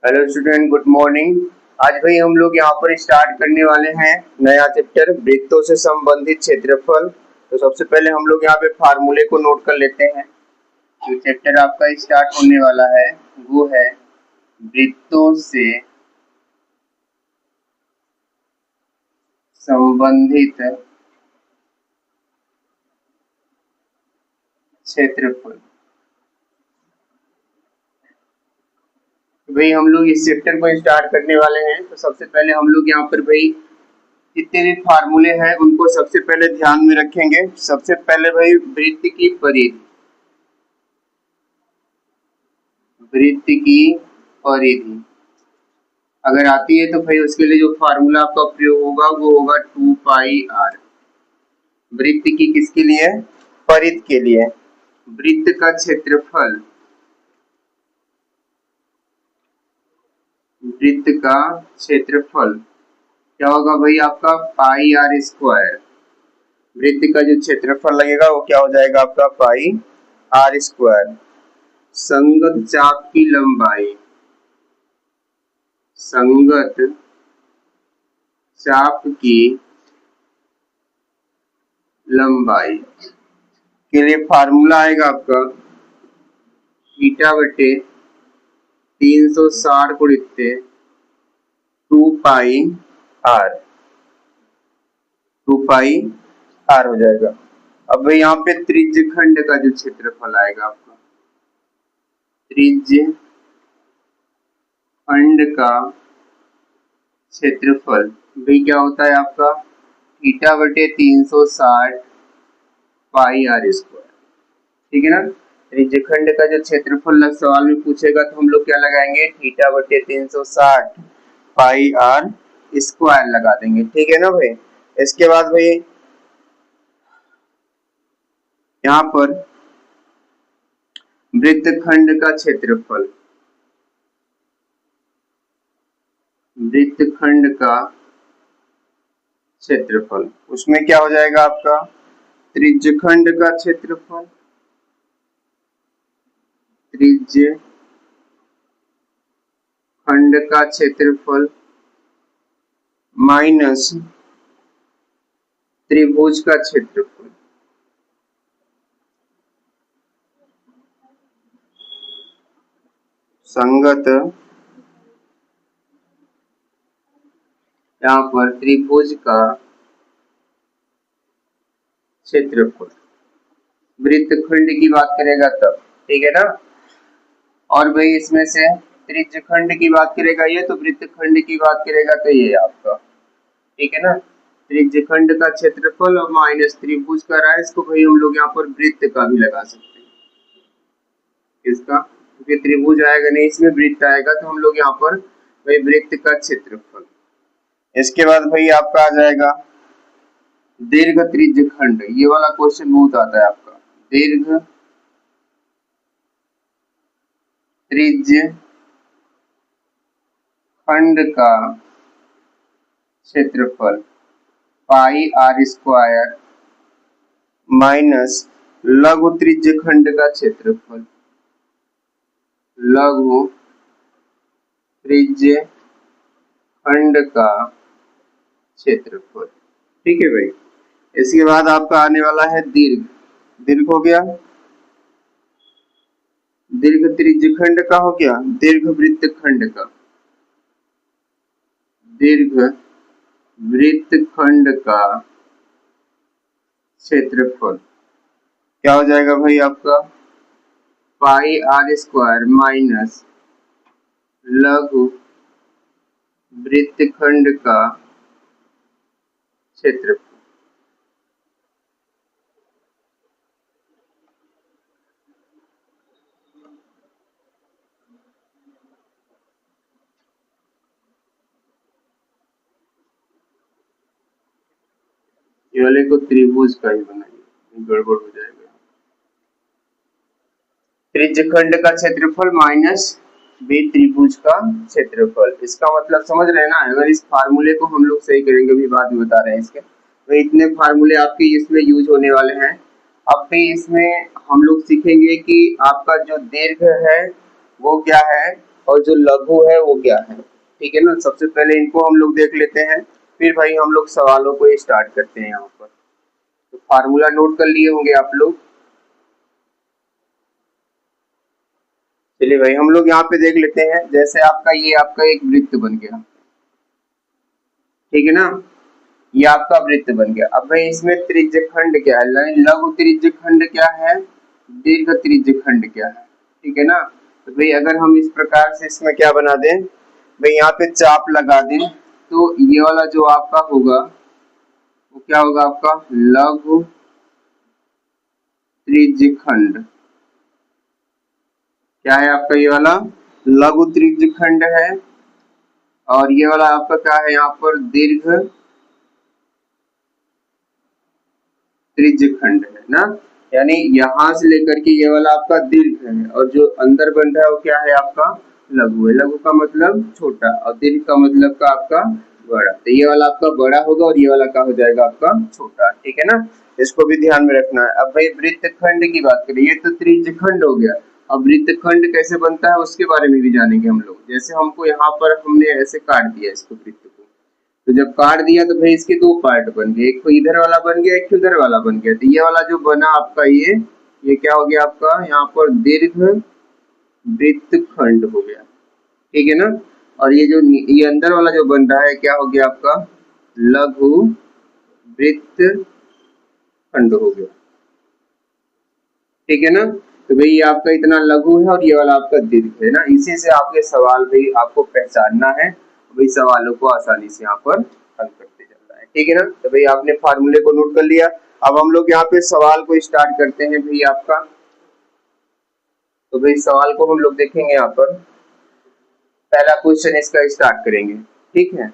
Hello student, good morning. आज भाई हम लोग यहाँ पर स्टार्ट करने वाले हैं नया चैप्टर वृत्तों से संबंधित क्षेत्रफल। तो सबसे पहले हम लोग यहाँ पे फार्मूले को नोट कर लेते हैं। जो चैप्टर आपका स्टार्ट होने वाला है वो है वृत्तों से संबंधित क्षेत्रफल। भाई हम लोग इस चैप्टर को स्टार्ट करने वाले हैं, तो सबसे पहले हम लोग यहाँ पर भाई जितने भी फार्मूले हैं उनको सबसे पहले ध्यान में रखेंगे। सबसे पहले भाई वृत्त की परिधि, वृत्त की परिधि अगर आती है तो भाई उसके लिए जो फार्मूला आपका प्रयोग होगा वो होगा 2 पाई आर। वृत्त की किसके लिए? परिधि के लिए। वृत्त का क्षेत्रफल, वृत्त का क्षेत्रफल क्या होगा भाई आपका? पाई आर स्क्वायर। वृत्त का जो क्षेत्रफल लगेगा वो क्या हो जाएगा आपका? पाई आर स्क्वायर। संगत चाप की लंबाई, संगत चाप की लंबाई के लिए फार्मूला आएगा आपका थीटा बटे 360 गुणित 2 पाई आर, 2 पाई आर हो जाएगा। अब यहाँ पे त्रिज्य खंड का जो क्षेत्रफल आएगा आपका, त्रिज्य खंड का क्षेत्रफल भाई क्या होता है आपका? थीटा बटे 360 पाई आर स्क्वायर। ठीक है ना। त्रिज्य खंड का जो क्षेत्रफल सवाल में पूछेगा तो हम लोग क्या लगाएंगे? थीटा बटे 360 पाई आर स्क्वायर लगा देंगे। ठीक है ना भाई। इसके बाद भाई यहाँ पर वृत्तखंड का क्षेत्रफल, वृत्तखंड का क्षेत्रफल उसमें क्या हो जाएगा आपका? त्रिज्य खंड का क्षेत्रफल, त्रिज्य खंड का क्षेत्रफल माइनस त्रिभुज का क्षेत्रफल। संगत यहाँ पर त्रिभुज का क्षेत्रफल वृत्तखंड की बात करेगा तब। ठीक है ना। और भाई इसमें से त्रिज्य खंड की बात करेगा ये, तो वृत्तखंड की बात करेगा तो ये आपका। ठीक है ना। त्रिज्य खंड का क्षेत्रफल और माइनस त्रिभुज का रहा है, इसको भाई हम लोग यहाँ पर वृत्त का भी लगा सकते हैं। इसका क्योंकि त्रिभुज आएगा नहीं, इसमें वृत्त आएगा, तो हम लोग यहाँ पर भाई वृत्त का क्षेत्रफल। इसके बाद भाई आपका आ जाएगा दीर्घ त्रिज्य खंड। ये वाला क्वेश्चन बहुत आता है आपका। दीर्घ त्रिज्य खंड का क्षेत्रफल पाई आर स्क्वायर माइनस लघु त्रिज्य खंड का क्षेत्रफल, लघु त्रिज्य खंड का क्षेत्रफल। ठीक है भाई। इसके बाद आपका आने वाला है दीर्घ। दीर्घ हो गया, दीर्घ त्रिज्य खंड का हो गया, दीर्घ वृत्त खंड का, दीर्घ वृत्त खंड का क्षेत्रफल क्या हो जाएगा भाई आपका? पाई आर स्क्वायर माइनस लघु वृत्तखंड का क्षेत्रफल। ये वाले को त्रिभुज का ही बनाइए, गड़बड़ हो जाएगा। त्रिज्य खंड का क्षेत्रफल माइनस बी त्रिभुज का क्षेत्रफल। इसका मतलब समझ रहे हैं ना। अगर इस फार्मूले को हम लोग सही करेंगे, भी बाद में बता रहे हैं इसके, तो इतने फार्मूले आपके इसमें यूज होने वाले हैं। अब भी इसमें हम लोग सीखेंगे कि आपका जो दीर्घ है वो क्या है, और जो लघु है वो क्या है, ठीक है ना। सबसे पहले इनको हम लोग देख लेते हैं, फिर भाई हम लोग सवालों को स्टार्ट करते हैं यहाँ पर। तो फार्मूला नोट कर लिए होंगे आप लोग। चलिए भाई हम लोग यहाँ पे देख लेते हैं, जैसे आपका ये आपका एक वृत्त बन गया, ठीक है ना, ये आपका वृत्त बन गया। अब भाई इसमें त्रिज्यखंड क्या है, लघु त्रिज्यखंड क्या है, दीर्घ त्रिज्यखंड क्या है, ठीक है ना। तो भाई अगर हम इस प्रकार से इसमें क्या बना दें, भाई यहाँ पे चाप लगा दें, तो ये वाला जो आपका होगा वो क्या होगा, आपका लघु त्रिज्यखंड। क्या है आपका, ये वाला लघु त्रिज्यखंड है, और ये वाला आपका क्या है यहाँ पर, दीर्घ त्रिज्यखंड है ना। यानी यहाँ से लेकर के ये वाला आपका दीर्घ है, और जो अंदर बन रहा है वो क्या है आपका लघु है। लघु का मतलब छोटा, और दीर्घ का मतलब का आपका बड़ा। तो ये वाला आपका बड़ा होगा और ये वाला क्या हो जाएगा आपका छोटा, ठीक है ना। इसको भी ध्यान में रखना है। अब भाई वृत्तखंड की बात करें, ये तो त्रिज्यखंड हो गया। अब वृत्तखंड कैसे बनता है उसके बारे में भी जानेंगे हम लोग। जैसे हमको यहाँ पर हमने ऐसे काट दिया इसको, वृत्त को, तो जब काट दिया तो भाई इसके दो पार्ट बन गए, एक इधर वाला बन गया, एक उधर वाला बन गया। तो ये वाला जो बना आपका ये क्या हो गया आपका, यहाँ पर दीर्घ वृत्तखंड हो गया, ठीक है ना। और ये जो ये अंदर वाला जो बन रहा है क्या हो गया आपका लघु वृत्तखंड हो गया, ठीक है ना। तो भाई ये आपका इतना लघु है और ये वाला आपका दीर्घ है ना। इसी से आपके सवाल भाई आपको पहचानना है, भाई सवालों को आसानी से यहाँ पर हल करते चलना है, ठीक है ना। तो भाई आपने फार्मूले को नोट कर लिया। अब हम लोग यहाँ पे सवाल को स्टार्ट करते हैं भाई आपका। तो भाई सवाल को हम लोग देखेंगे यहाँ पर, पहला क्वेश्चन इसका स्टार्ट करेंगे, ठीक है।